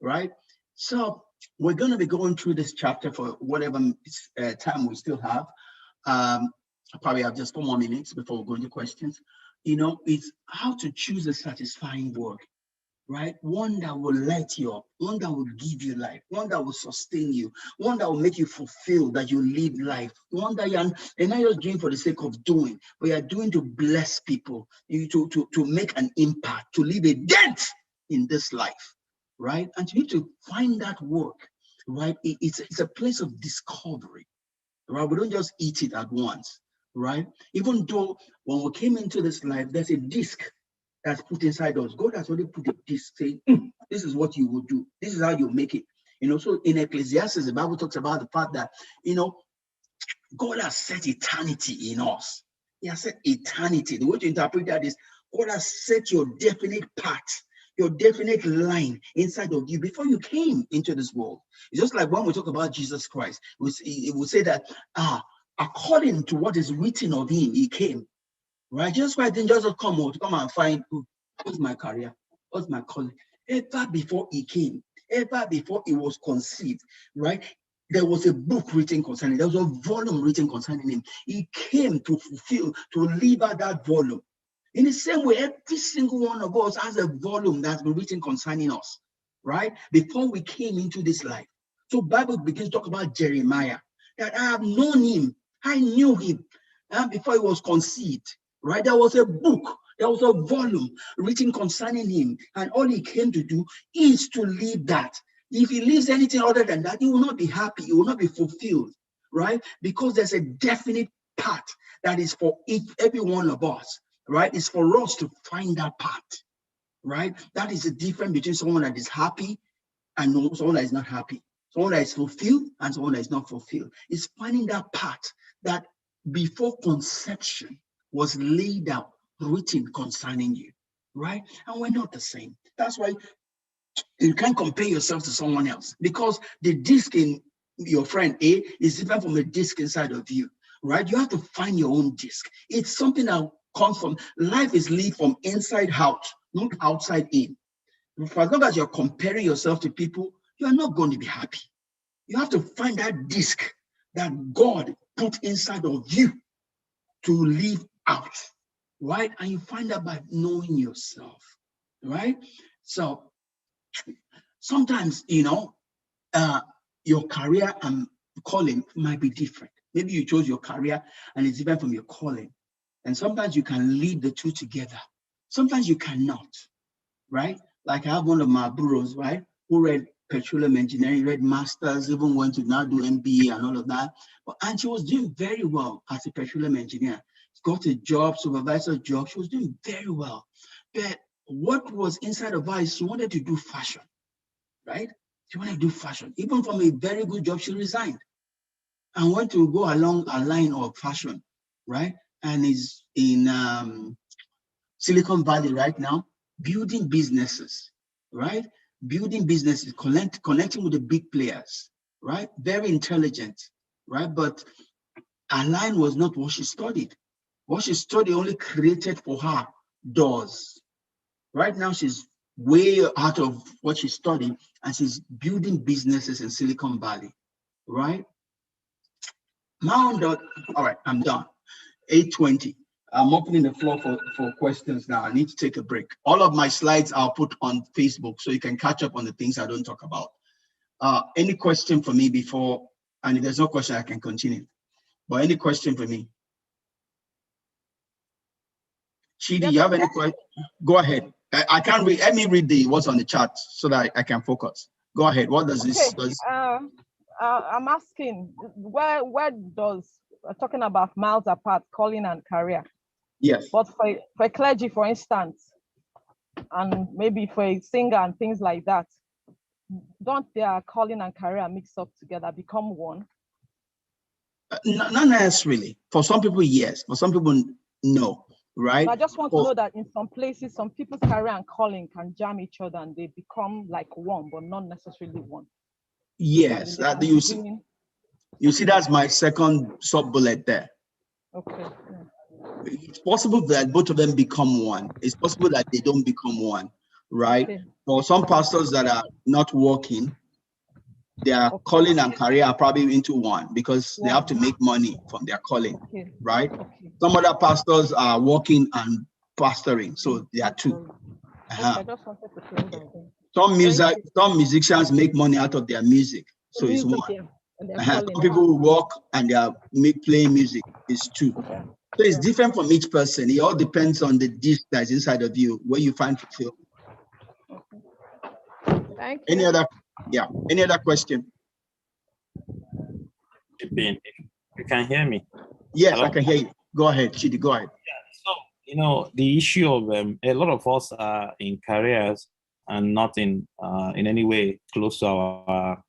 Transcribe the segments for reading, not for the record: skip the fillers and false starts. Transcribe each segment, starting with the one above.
right? So we're going to be going through this chapter for whatever time we still have. I probably have just 4 more minutes before we go into questions. It's how to choose a satisfying work, right? One that will light you up, one that will give you life, one that will sustain you, one that will make you fulfill that you live life, one that you're not just doing for the sake of doing, but you're doing to bless people, to make an impact, to leave a dent in this life, right? And you need to find that work, right? It's a place of discovery, right? We don't just eat it at once, right? Even though when we came into this life, there's a disc that's put inside us. God has already put a disc saying, this is what you will do. This is how you make it. So in Ecclesiastes, the Bible talks about the fact that, God has set eternity in us. He has set eternity. The way to interpret that is God has set your definite path, your definite line inside of you before you came into this world. It's just like when we talk about Jesus Christ, it will say that according to what is written of him, he came. Right? Jesus Christ didn't just come out to come and find what's my career, what's my calling. Ever before he came, ever before he was conceived, right? There was a book written concerning him. There was a volume written concerning him. He came to fulfill, to live out that volume. In the same way, every single one of us has a volume that's been written concerning us, right? Before we came into this life. So Bible begins to talk about Jeremiah, that I have known him. I knew him before he was conceived. Right? There was a book, there was a volume written concerning him, and all he came to do is to live that. If he lives anything other than that, he will not be happy, he will not be fulfilled, right? Because there's a definite path that is for every one of us, right? It's for us to find that path, right? That is the difference between someone that is happy and someone that is not happy, someone that is fulfilled and someone that is not fulfilled. It's finding that path that before conception was laid out, written concerning you, right? And we're not the same. That's why you can't compare yourself to someone else, because the disc in your friend A is different from the disc inside of you, right? You have to find your own disc. It's something that comes from, life is lived from inside out, not outside in. For as long as you're comparing yourself to people, you are not going to be happy. You have to find that disc that God put inside of you to live out, right? And you find that by knowing yourself, right? So sometimes, your career and calling might be different. Maybe you chose your career and it's different from your calling. And sometimes you can lead the two together. Sometimes you cannot, right? Like I have one of my bureaus, right, who read petroleum engineering, read masters, even went to now do MBA and all of that. And she was doing very well as a petroleum engineer. Got a job, supervisor job. She was doing very well. But what was inside of her is she wanted to do fashion, right? She wanted to do fashion. Even from a very good job, she resigned and went to go along a line of fashion, right? And is in Silicon Valley right now, building businesses, right? Building businesses, connecting with the big players, right? Very intelligent, right? But her line was not what she studied. What she studied only created for her doors. Right now, she's way out of what she studied, and she's building businesses in Silicon Valley, right? All right, I'm done. 8:20. I'm opening the floor for questions now. I need to take a break. All of my slides I'll put on Facebook so you can catch up on the things I don't talk about. Any question for me before, and if there's no question, I can continue. But any question for me? Chidi, you have any question? Go ahead. I can't read. Let me read what's on the chat so that I can focus. Go ahead. What does this? I'm asking, where does talking about miles apart, calling and career? Yes. But for clergy, for instance, and maybe for a singer and things like that, don't their calling and career mix up together, become one? Not necessarily. For some people, yes. For some people, no. Right. But I just want to know that in some places, some people's career and calling can jam each other and they become like one, but not necessarily one. Yes. That you see, that's my second sub bullet there. Okay. It's possible that both of them become one. It's possible that they don't become one. right? Okay. For some pastors that are not working, their Okay. calling and career are probably into one because they have to One. make money from their calling, Okay. right? Okay. Some other pastors are working and pastoring, so they are two. Okay, I just wanted to clear that then. Thank you. Some musicians make money out of their music, so it's one. Music, yeah. And they're Some calling. people will work and they are playing music, it's two. Yeah. So it's Yeah. different from each person. It all depends on the dish that's inside of you, where you find fulfillment. Thank Any you. other, yeah, any other question? You can hear me? Yes, Hello? I can hear you. Go ahead, Chidi, go ahead. So, the issue of a lot of us are in careers and not in any way close to our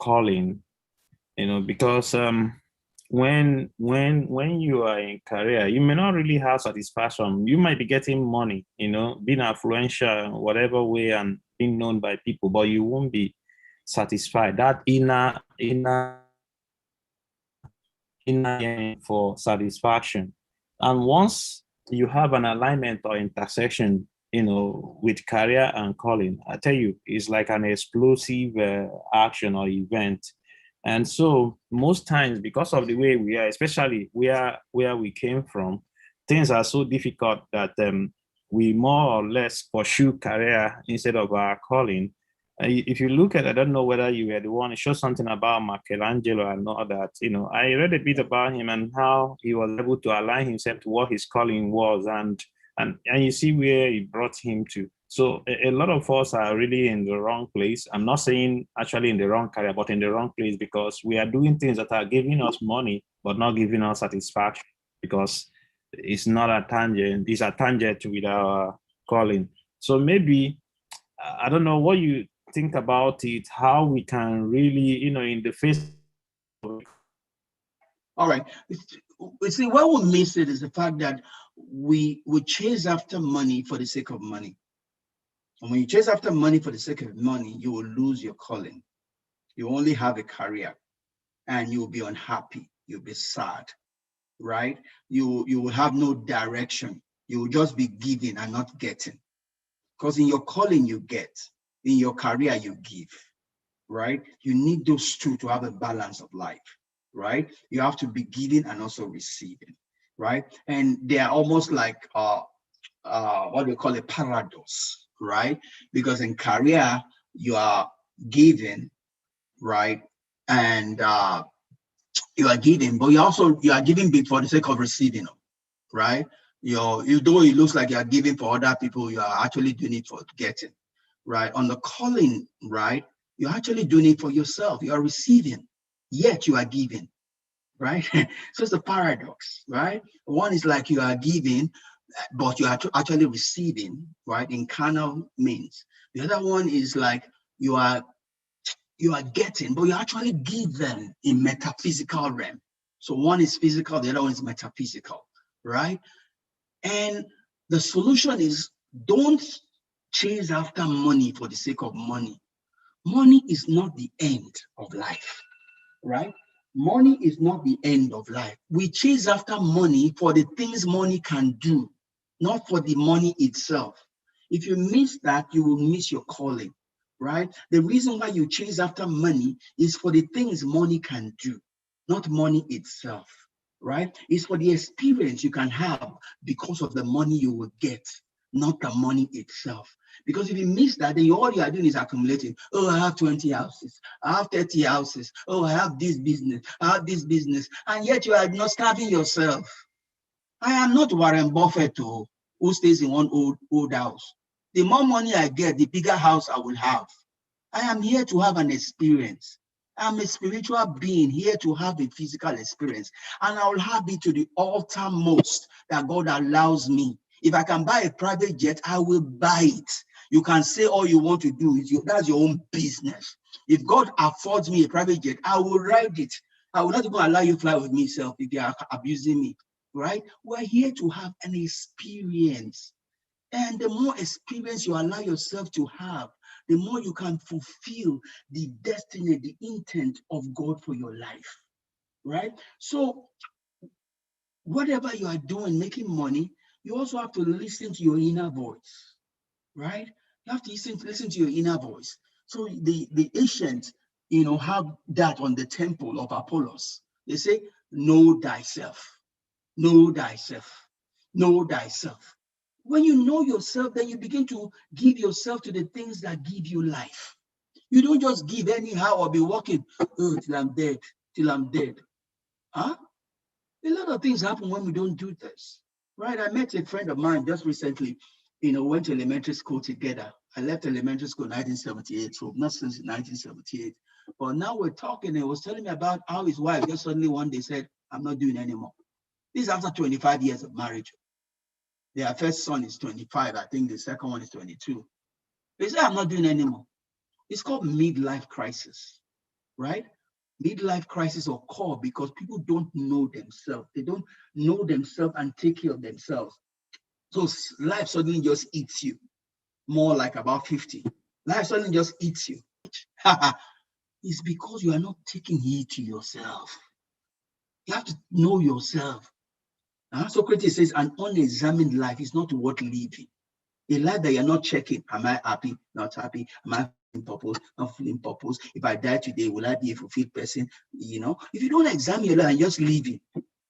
calling, because when you are in career, you may not really have satisfaction. You might be getting money, being influential in whatever way and being known by people, but you won't be satisfied. That inner yearning for satisfaction. And once you have an alignment or intersection, with career and calling, I tell you, it's like an explosive action or event. And so most times, because of the way we are, especially where we came from, things are so difficult that we more or less pursue career instead of our calling. If you look at, I don't know whether you were the one, it shows something about Michelangelo and all that. I read a bit about him and how he was able to align himself to what his calling was, and you see where he brought him to. So a lot of us are really in the wrong place. I'm not saying actually in the wrong career, but in the wrong place because we are doing things that are giving us money, but not giving us satisfaction because it's not a tangent. It's a tangent with our calling. So maybe, I don't know what you think about it, how we can really, in the face. All right. You see, what we miss it is the fact that we chase after money for the sake of money. And when you chase after money for the sake of money, you will lose your calling. You only have a career and you'll be unhappy. You'll be sad, right? You will have no direction. You will just be giving and not getting. Because in your calling, you get. In your career, you give, right? You need those two to have a balance of life, right? You have to be giving and also receiving, right? And they are almost like what we call a paradox, right? Because in career, you are giving, right? And you are giving, but you are giving for the sake of receiving, right? Though it looks like you are giving for other people, you are actually doing it for getting, right? On the calling, right? You're actually doing it for yourself. You are receiving, yet you are giving, right? So it's a paradox, right? One is like you are giving, but you are actually receiving, right? In carnal means. The other one is like you are getting, but you actually give them in metaphysical realm. So one is physical, the other one is metaphysical, right? And the solution is don't chase after money for the sake of money. Money is not the end of life, right? Money is not the end of life. We chase after money for the things money can do, not for the money itself. If you miss that, you will miss your calling, right? The reason why you chase after money is for the things money can do, not money itself, right? It's for the experience you can have because of the money you will get, not the money itself. Because if you miss that, then all you are doing is accumulating. Oh, I have 20 houses. I have 30 houses. Oh, I have this business. I have this business. And yet you are not starving yourself. I am not Warren Buffett who stays in one old house. The more money I get, the bigger house I will have. I am here to have an experience. I'm a spiritual being here to have a physical experience. And I will have it to the uttermost that God allows me. If I can buy a private jet, I will buy it. You can say all you want to do. That's your own business. If God affords me a private jet, I will ride it. I will not even allow you to fly with me, self, if they are abusing me, right? We're here to have an experience. And the more experience you allow yourself to have, the more you can fulfill the destiny, the intent of God for your life, right? So whatever you are doing, making money, you also have to listen to your inner voice, right? You have to listen to your inner voice. So the ancients, have that on the temple of Apollos. They say, know thyself, know thyself, know thyself. When you know yourself, then you begin to give yourself to the things that give you life. You don't just give anyhow or be walking, oh, till I'm dead, till I'm dead. Huh? A lot of things happen when we don't do this, right? I met a friend of mine just recently, went to elementary school together. I left elementary school in 1978, so not since 1978. But now we're talking, and he was telling me about how his wife just suddenly one day said, I'm not doing anymore. This is after 25 years of marriage. Their first son is 25. I think the second one is 22. They said, I'm not doing anymore. It's called midlife crisis, right? Midlife crisis occur because people don't know themselves. They don't know themselves and take care of themselves. So life suddenly just eats you, more like about 50. Life suddenly just eats you. It's because you are not taking heed to yourself. You have to know yourself. Socrates says an unexamined life is not worth living. A life that you're not checking, am I happy, not happy? Am I feeling purpose, not feeling purpose? If I die today, will I be a fulfilled person? If you don't examine your life and just living,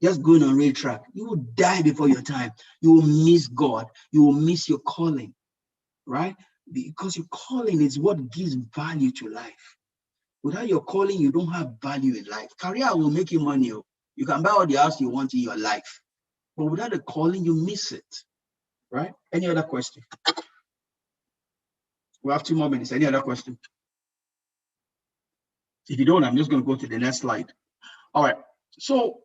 just going on rail track, you will die before your time. You will miss God. You will miss your calling, right? Because your calling is what gives value to life. Without your calling, you don't have value in life. Career will make you money. You can buy all the house you want in your life. But without a calling, you miss it, right? Any other question? We have 2 more minutes. Any other question? If you don't, I'm just going to go to the next slide. All right. So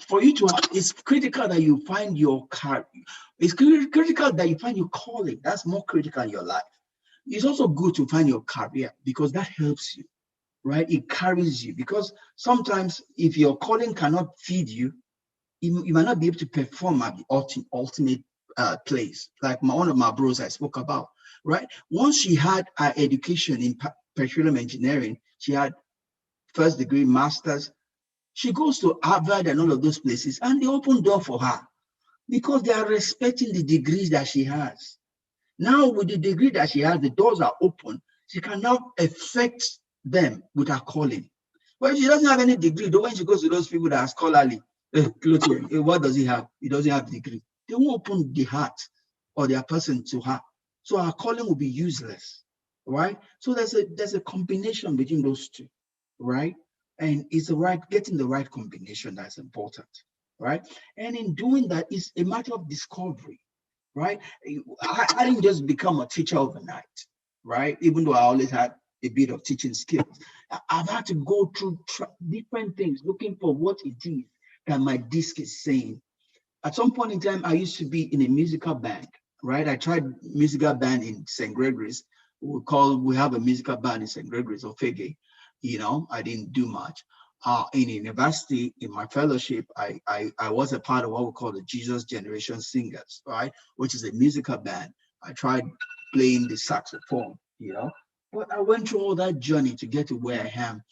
for you to, it's critical that you find your career. It's critical that you find your calling. That's more critical in your life. It's also good to find your career because that helps you, right? It carries you because sometimes if your calling cannot feed you, you might not be able to perform at the ultimate place. Like one of my bros I spoke about, right? Once she had her education in petroleum engineering, she had first degree, master's. She goes to Harvard and all of those places, and they open door for her because they are respecting the degrees that she has. Now, with the degree that she has, the doors are open. She can now affect them with her calling. But if she doesn't have any degree, though, when she goes to those people that are scholarly, what does he have? He doesn't have a degree. They won't open the heart or their person to her. So her calling will be useless, right? So there's a combination between those two, right? And it's getting the right combination that's important, right? And in doing that, it's a matter of discovery, right? I didn't just become a teacher overnight, right? Even though I always had a bit of teaching skills, I've had to go through different things, looking for what it is that my disc is saying. At some point in time, I used to be in a musical band, right? I tried musical band in St. Gregory's. We have a musical band in St. Gregory's or Fege. I didn't do much. In university, in my fellowship, I was a part of what we call the Jesus Generation Singers, right? Which is a musical band. I tried playing the saxophone, but I went through all that journey to get to where I am,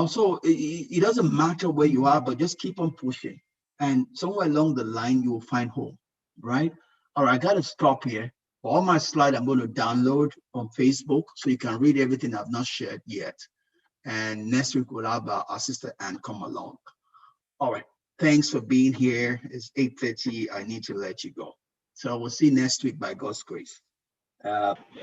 So it doesn't matter where you are, but just keep on pushing. And somewhere along the line, you will find home, right? All right, I got to stop here. For all my slides, I'm going to download on Facebook so you can read everything I've not shared yet. And next week, we'll have our sister Anne come along. All right. Thanks for being here. It's 8:30. I need to let you go. So we'll see you next week by God's grace.